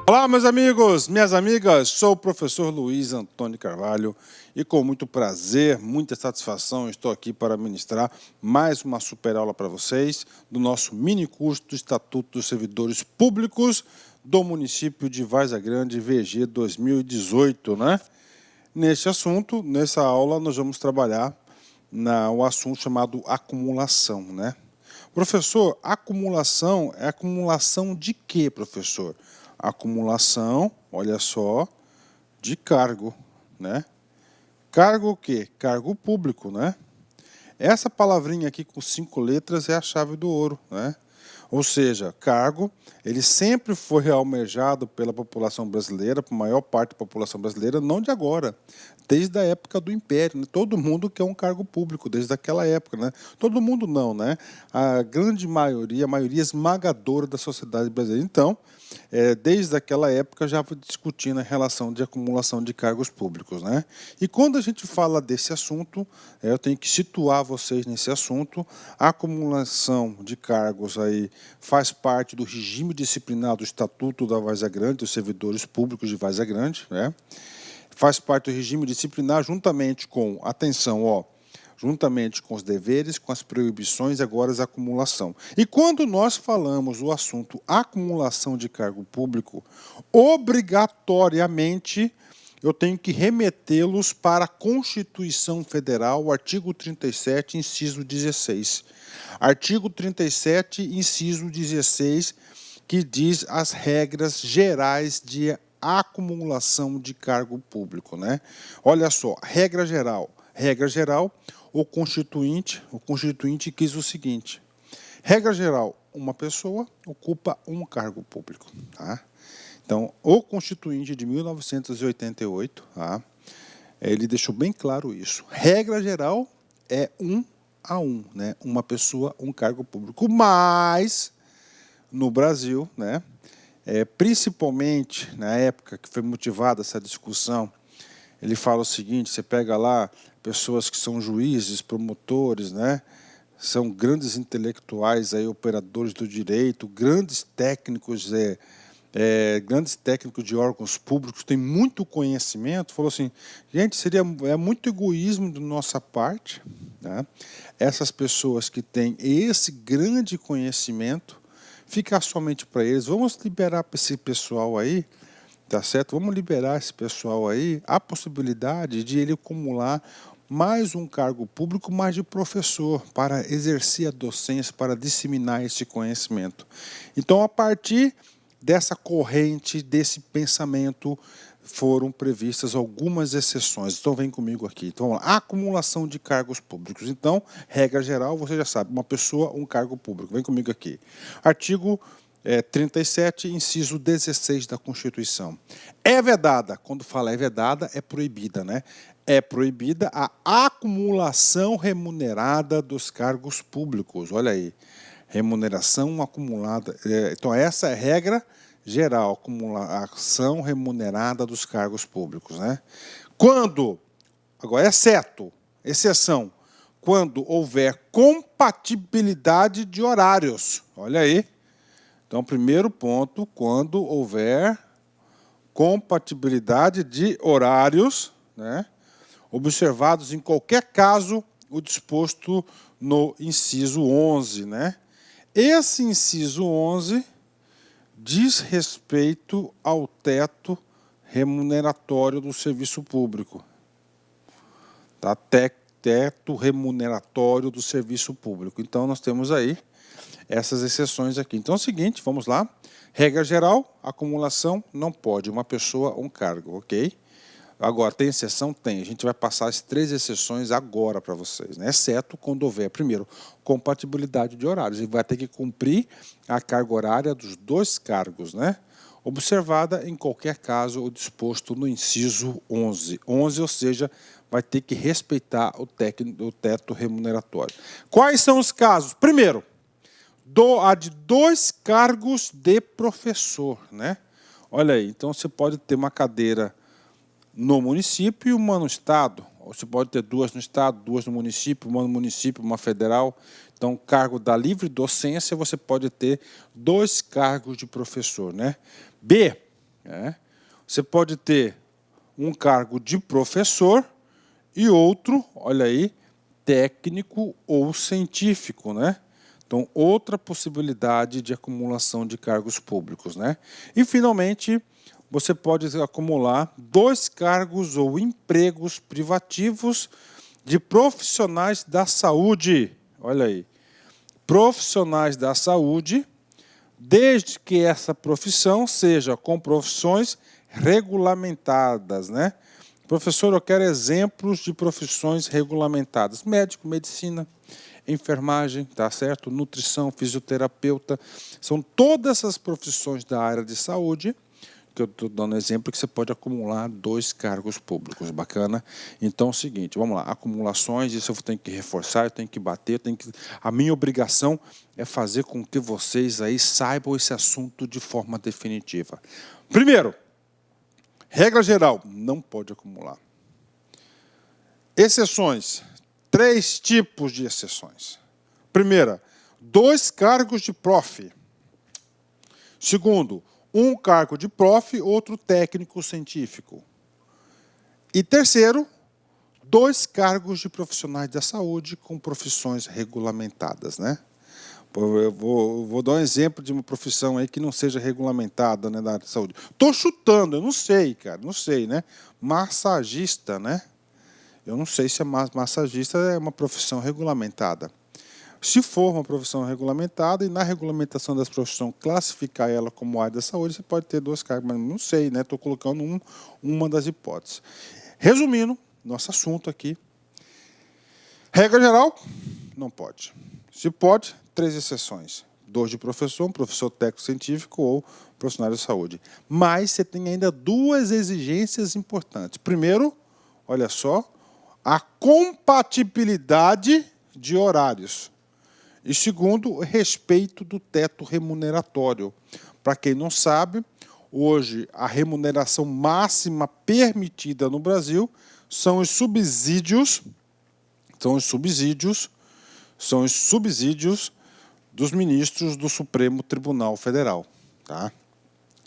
Olá, meus amigos, minhas amigas, sou o professor Luiz Antônio Carvalho e com muito prazer, muita satisfação, estou aqui para ministrar mais uma super aula para vocês do nosso mini curso do Estatuto dos Servidores Públicos do município de Várzea Grande, VG 2018, né? Nesse assunto, nessa aula, nós vamos trabalhar o assunto chamado acumulação, né? Professor, acumulação é acumulação de quê, professor? Acumulação, olha só, de cargo, né? Cargo o quê? Cargo público, né? Essa palavrinha aqui com 5 letras é a chave do ouro, né? Ou seja, cargo, ele sempre foi almejado pela população brasileira, por maior parte da população brasileira, não de agora, desde a época do Império, né? Todo mundo quer um cargo público, desde aquela época, né? Todo mundo não, né? A grande maioria, a maioria esmagadora da sociedade brasileira. Então, desde aquela época já discutindo a relação de acumulação de cargos públicos, né? E quando a gente fala desse assunto, eu tenho que situar vocês nesse assunto. A acumulação de cargos aí faz parte do regime disciplinar do Estatuto da Várzea Grande, dos servidores públicos de Várzea Grande, né? Faz parte do regime disciplinar juntamente com, atenção, ó, juntamente com os deveres, com as proibições e agora a acumulação. E quando nós falamos o assunto acumulação de cargo público, obrigatoriamente eu tenho que remetê-los para a Constituição Federal, o artigo 37, inciso 16. Artigo 37, inciso 16, que diz as regras gerais de acumulação de cargo público, né? Olha só, regra geral, o constituinte quis o seguinte: regra geral, uma pessoa ocupa um cargo público, tá? Então, o Constituinte de 1988, tá? Ele deixou bem claro isso. Regra geral é 1 a 1, né? Uma pessoa, um cargo público. Mas, no Brasil, né? Principalmente na época que foi motivada essa discussão, ele fala o seguinte: você pega lá pessoas que são juízes, promotores, né? São grandes intelectuais, aí, operadores do direito, grandes técnicos de órgãos públicos, têm muito conhecimento. Falou assim, gente, seria muito egoísmo da nossa parte, né? Essas pessoas que têm esse grande conhecimento, ficar somente para eles. Vamos liberar para esse pessoal aí, tá certo? Vamos liberar esse pessoal aí a possibilidade de ele acumular mais um cargo público, mais de professor, para exercer a docência, para disseminar esse conhecimento. Então, a partir dessa corrente, desse pensamento, foram previstas algumas exceções. Então, vem comigo aqui. Então, vamos lá. Acumulação de cargos públicos. Então, regra geral, você já sabe, uma pessoa, um cargo público. Vem comigo aqui. Artigo 37, inciso 16 da Constituição. É vedada, quando fala é vedada, é proibida, né? É proibida a acumulação remunerada dos cargos públicos. Olha aí, remuneração acumulada. Então, essa é a regra geral, acumulação remunerada dos cargos públicos, né? Quando, agora, exceção, quando houver compatibilidade de horários. Olha aí. Então, primeiro ponto, quando houver compatibilidade de horários, né, observados em qualquer caso o disposto no inciso 11, né? Esse inciso 11 diz respeito ao teto remuneratório do serviço público. Tá? Teto remuneratório do serviço público. Então, nós temos aí essas exceções aqui. Então é o seguinte, vamos lá. Regra geral, acumulação, não pode. Uma pessoa, um cargo, ok? Agora, tem exceção? Tem. A gente vai passar as 3 exceções agora para vocês, né? Exceto quando houver, primeiro, compatibilidade de horários. Ele vai ter que cumprir a carga horária dos 2 cargos, né? Observada, em qualquer caso, o disposto no inciso 11. 11, ou seja, vai ter que respeitar o teto remuneratório. Quais são os casos? Primeiro, a de 2 cargos de professor, né? Olha aí, então você pode ter uma cadeira no município e uma no estado. Ou você pode ter 2 no estado, 2 no município, uma federal. Então, cargo da livre docência, você pode ter 2 cargos de professor, né? B, Você pode ter um cargo de professor e outro, olha aí, técnico ou científico, né? Então, outra possibilidade de acumulação de cargos públicos, né? E, finalmente, você pode acumular 2 cargos ou empregos privativos de profissionais da saúde. Olha aí, profissionais da saúde, desde que essa profissão seja com profissões regulamentadas, né? Professor, eu quero exemplos de profissões regulamentadas. Médico, medicina, enfermagem, tá certo? Nutrição, fisioterapeuta. São todas essas profissões da área de saúde que eu estou dando exemplo que você pode acumular 2 cargos públicos. Bacana? Então é o seguinte, vamos lá. Acumulações, isso eu tenho que reforçar, eu tenho que bater, a minha obrigação é fazer com que vocês aí saibam esse assunto de forma definitiva. Primeiro, regra geral, não pode acumular. Exceções, 3 tipos de exceções. Primeira, 2 cargos de prof. Segundo, 1 cargo de prof, outro técnico científico. E terceiro, 2 cargos de profissionais da saúde com profissões regulamentadas, né? Eu vou dar um exemplo de uma profissão aí que não seja regulamentada, né, da área de saúde. Estou chutando, eu não sei, cara, não sei, né? Massagista, né? Eu não sei se massagista é uma profissão regulamentada. Se for uma profissão regulamentada e na regulamentação das profissões classificar ela como área da saúde, você pode ter 2 cargos, mas não sei, né? Estou colocando uma das hipóteses. Resumindo, nosso assunto aqui. Regra geral, não pode. Se pode, 3 exceções. 2 de professor, um professor técnico científico ou profissional de saúde. Mas você tem ainda 2 exigências importantes. Primeiro, olha só, a compatibilidade de horários. E segundo, o respeito do teto remuneratório. Para quem não sabe, hoje a remuneração máxima permitida no Brasil são os subsídios dos ministros do Supremo Tribunal Federal, tá?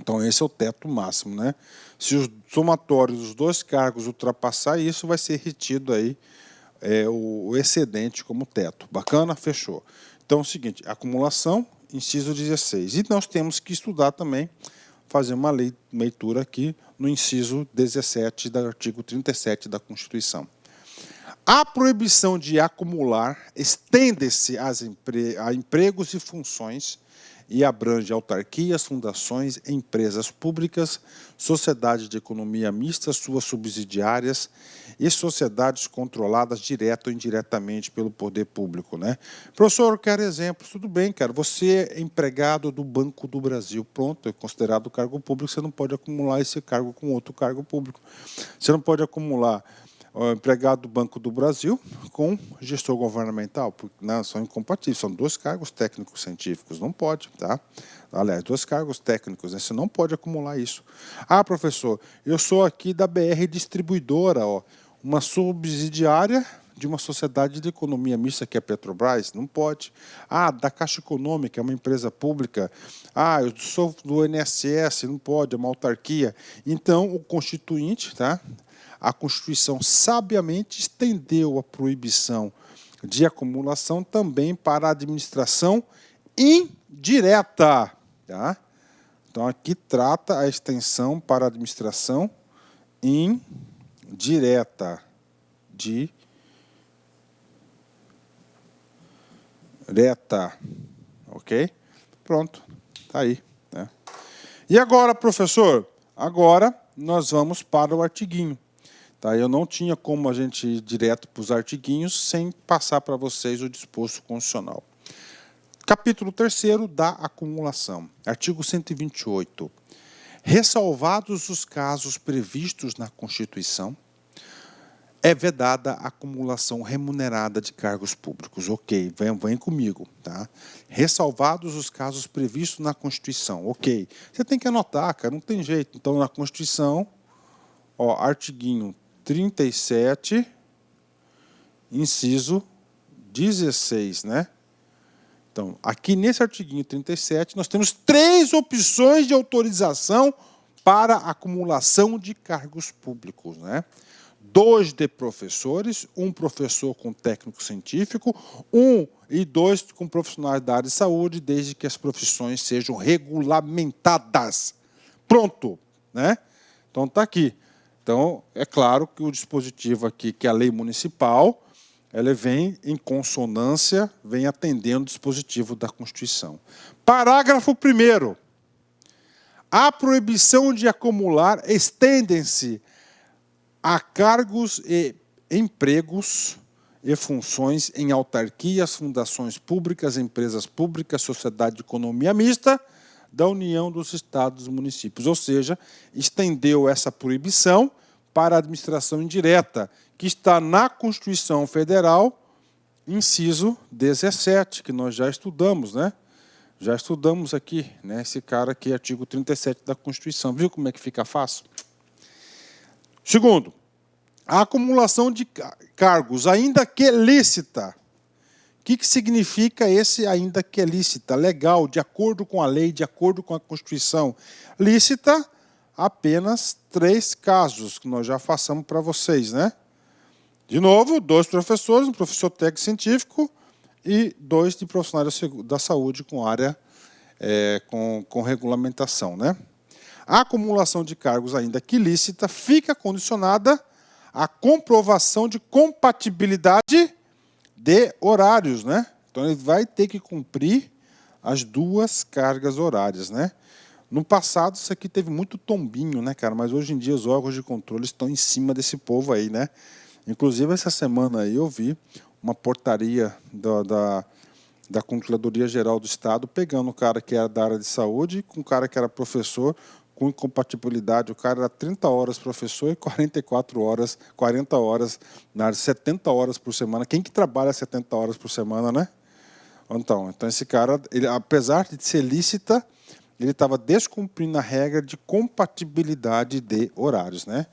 Então esse é o teto máximo, né? Se o somatório dos 2 cargos ultrapassar isso, vai ser retido aí o excedente como teto. Bacana? Fechou. Então é o seguinte, acumulação, inciso 16. E nós temos que estudar também, fazer uma leitura aqui no inciso 17 do artigo 37 da Constituição. A proibição de acumular estende-se a empregos e funções e abrange autarquias, fundações, empresas públicas, sociedades de economia mista, suas subsidiárias e sociedades controladas direta ou indiretamente pelo poder público, né? Professor, eu quero exemplos. Tudo bem, cara. Você é empregado do Banco do Brasil. Pronto, é considerado cargo público. Você não pode acumular esse cargo com outro cargo público. Você não pode acumular empregado do Banco do Brasil com gestor governamental, porque não, são incompatíveis, são 2 cargos técnicos científicos, não pode, tá? Aliás, 2 cargos técnicos, né? Você não pode acumular isso. Ah, professor, eu sou aqui da BR Distribuidora, ó, uma subsidiária de uma sociedade de economia mista que é a Petrobras, não pode. Ah, da Caixa Econômica, é uma empresa pública. Ah, eu sou do INSS, não pode, é uma autarquia. Então, o Constituinte, tá? A Constituição sabiamente estendeu a proibição de acumulação também para a administração indireta. Tá? Então, aqui trata a extensão para a administração indireta. Direta. Ok? Pronto. Está aí. Né? E agora, professor? Agora nós vamos para o artiguinho. Tá, eu não tinha como a gente ir direto para os artiguinhos sem passar para vocês o disposto constitucional. Capítulo 3º da acumulação. Artigo 128. Ressalvados os casos previstos na Constituição, é vedada a acumulação remunerada de cargos públicos. Ok, vem comigo. Tá? Ressalvados os casos previstos na Constituição. Ok, você tem que anotar, cara, não tem jeito. Então, na Constituição, ó, artiguinho 37, inciso 16, né? Então, aqui nesse artiguinho 37, nós temos 3 opções de autorização para acumulação de cargos públicos, né? 2 de professores, um professor com técnico científico, 1 e 2 com profissionais da área de saúde, desde que as profissões sejam regulamentadas. Pronto, né? Então está aqui. Então, é claro que o dispositivo aqui, que é a lei municipal, ela vem em consonância, vem atendendo o dispositivo da Constituição. Parágrafo 1º. A proibição de acumular estendem-se a cargos e empregos e funções em autarquias, fundações públicas, empresas públicas, sociedade de economia mista da União dos Estados e Municípios. Ou seja, estendeu essa proibição para a administração indireta, que está na Constituição Federal, inciso 17, que nós já estudamos, né? Já estudamos aqui, né? Esse cara aqui, artigo 37 da Constituição. Viu como é que fica fácil? Segundo, a acumulação de cargos, ainda que lícita. O que significa esse ainda que é lícita? Legal, de acordo com a lei, de acordo com a Constituição. Lícita, apenas 3 casos, que nós já passamos para vocês, né? De novo, 2 professores, um professor técnico científico e 2 de profissionais da saúde com área, com regulamentação, né? A acumulação de cargos, ainda que lícita, fica condicionada à comprovação de compatibilidade de horários, né? Então, ele vai ter que cumprir as 2 cargas horárias, né? No passado, isso aqui teve muito tombinho, né, cara? Mas hoje em dia os órgãos de controle estão em cima desse povo aí, né? Inclusive, essa semana aí eu vi uma portaria da Controladoria Geral do Estado pegando o cara que era da área de saúde com o cara que era professor com incompatibilidade. O cara era 30 horas professor e 40 horas na área, 70 horas por semana. Quem que trabalha 70 horas por semana, né? Então esse cara, ele, apesar de ser lícita, ele estava descumprindo a regra de compatibilidade de horários, né?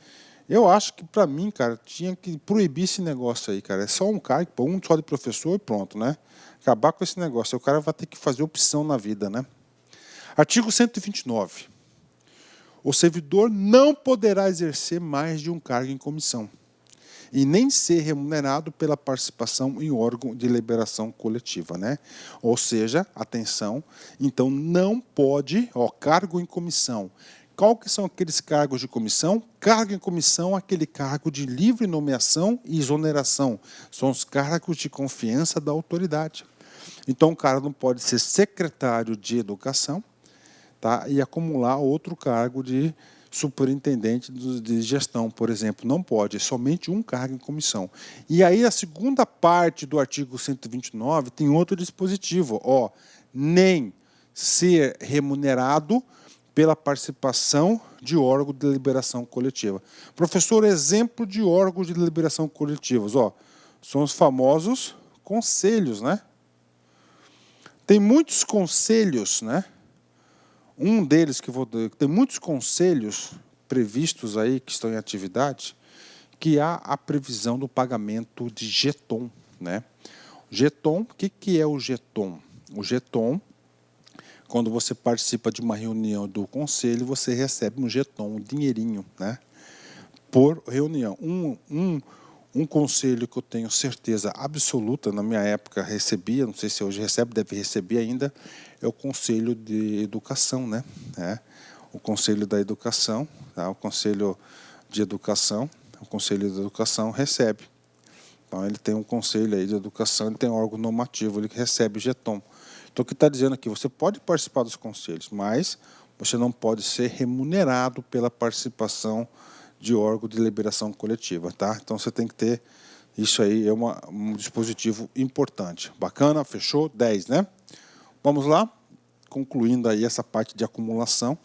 Eu acho que, para mim, cara, tinha que proibir esse negócio aí, cara. É só um cargo, um só de professor e pronto, né? Acabar com esse negócio. O cara vai ter que fazer opção na vida, né? Artigo 129. O servidor não poderá exercer mais de um cargo em comissão e nem ser remunerado pela participação em órgão de deliberação coletiva, né? Ou seja, atenção, então não pode, cargo em comissão. Qual que são aqueles cargos de comissão? Cargo em comissão, aquele cargo de livre nomeação e exoneração. São os cargos de confiança da autoridade. Então, o cara não pode ser secretário de educação, tá? E acumular outro cargo de superintendente de gestão, por exemplo. Não pode, é somente um cargo em comissão. E aí, a segunda parte do artigo 129 tem outro dispositivo. Nem ser remunerado pela participação de órgão de deliberação coletiva. Professor, exemplo de órgãos de deliberação coletivos, são os famosos conselhos, né? Tem muitos conselhos, né? Um deles tem muitos conselhos previstos aí que estão em atividade, que há a previsão do pagamento de jeton, né? Jeton, o que é o jeton? O jeton, quando você participa de uma reunião do conselho, você recebe um jeton, um dinheirinho, né? Por reunião. Um conselho que eu tenho certeza absoluta, na minha época recebia, não sei se hoje recebe, deve receber ainda, é o Conselho de Educação, né? O Conselho da Educação, tá? O Conselho de Educação, o Conselho de Educação recebe. Então, ele tem um conselho aí de educação, ele tem um órgão normativo, ele recebe jeton. Então, o que está dizendo aqui? Você pode participar dos conselhos, mas você não pode ser remunerado pela participação de órgão de deliberação coletiva, tá? Então, você tem que ter isso aí, é um dispositivo importante. Bacana? Fechou? 10, né? Vamos lá? Concluindo aí essa parte de acumulação,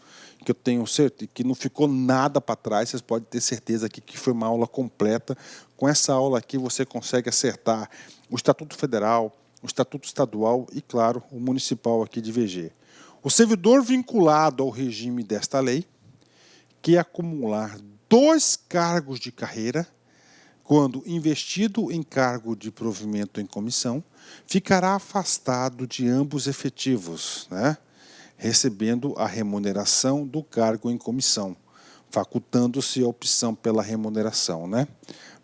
que eu tenho certeza que não ficou nada para trás, vocês podem ter certeza aqui que foi uma aula completa. Com essa aula aqui você consegue acertar o Estatuto Federal, o Estatuto Estadual e, claro, o Municipal aqui de VG. O servidor vinculado ao regime desta lei, que acumular 2 cargos de carreira, quando investido em cargo de provimento em comissão, ficará afastado de ambos efetivos, né? recebendo a remuneração do cargo em comissão, facultando-se a opção pela remuneração, né?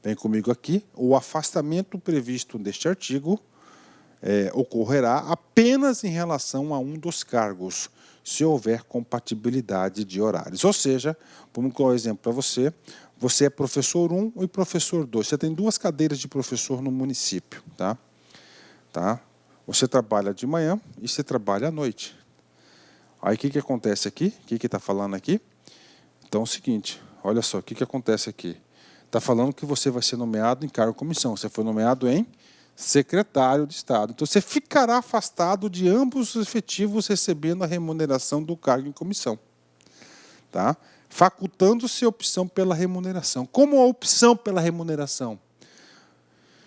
Vem comigo aqui. O afastamento previsto neste artigo ocorrerá apenas em relação a um dos cargos, se houver compatibilidade de horários. Ou seja, vamos dar um exemplo para você. Você é professor 1 e professor 2. Você tem 2 cadeiras de professor no município, tá? Você trabalha de manhã e você trabalha à noite. Aí o que acontece aqui? O que está falando aqui? Então é o seguinte, olha só, o que acontece aqui? Está falando que você vai ser nomeado em cargo de comissão. Você foi nomeado em secretário de Estado. Então você ficará afastado de ambos os efetivos recebendo a remuneração do cargo em comissão. Tá? Facultando-se a opção pela remuneração. Como a opção pela remuneração?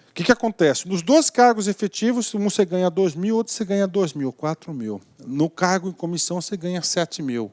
O que acontece? Nos 2 cargos efetivos, um você ganha 2.000, outro você ganha 2.000, 4.000. No cargo em comissão você ganha 7.000.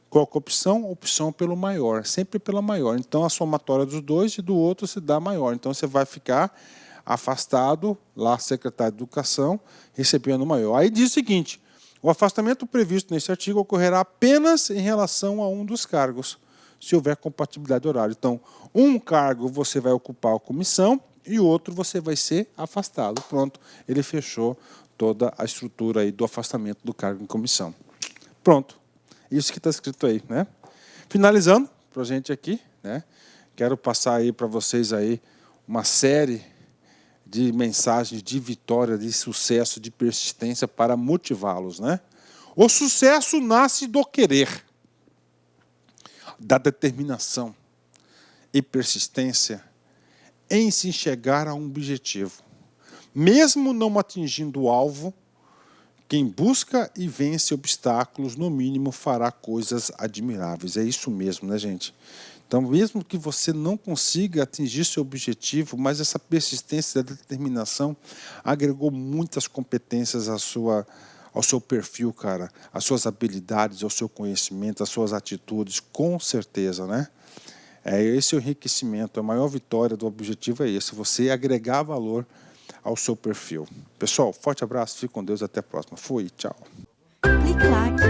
Qual que é a opção? Opção pelo maior, sempre pela maior. Então a somatória dos 2 e do outro se dá maior. Então você vai ficar afastado, lá secretário de Educação, recebendo maior. Aí diz o seguinte, o afastamento previsto nesse artigo ocorrerá apenas em relação a um dos cargos, se houver compatibilidade de horário. Então, um cargo você vai ocupar a comissão e o outro você vai ser afastado. Pronto, ele fechou toda a estrutura aí do afastamento do cargo em comissão. Pronto, isso que está escrito aí, né? Finalizando, para a gente aqui, né? Quero passar aí para vocês aí uma série de mensagens de vitória, de sucesso, de persistência para motivá-los, né? O sucesso nasce do querer, da determinação e persistência em se chegar a um objetivo. Mesmo não atingindo o alvo, quem busca e vence obstáculos, no mínimo, fará coisas admiráveis. É isso mesmo, né, gente? Então, mesmo que você não consiga atingir seu objetivo, mas essa persistência e determinação agregou muitas competências ao seu perfil, cara, às suas habilidades, ao seu conhecimento, às suas atitudes, com certeza, né? Esse é o enriquecimento, a maior vitória do objetivo é esse, você agregar valor ao seu perfil. Pessoal, forte abraço, fique com Deus, até a próxima. Fui, tchau. Clique like.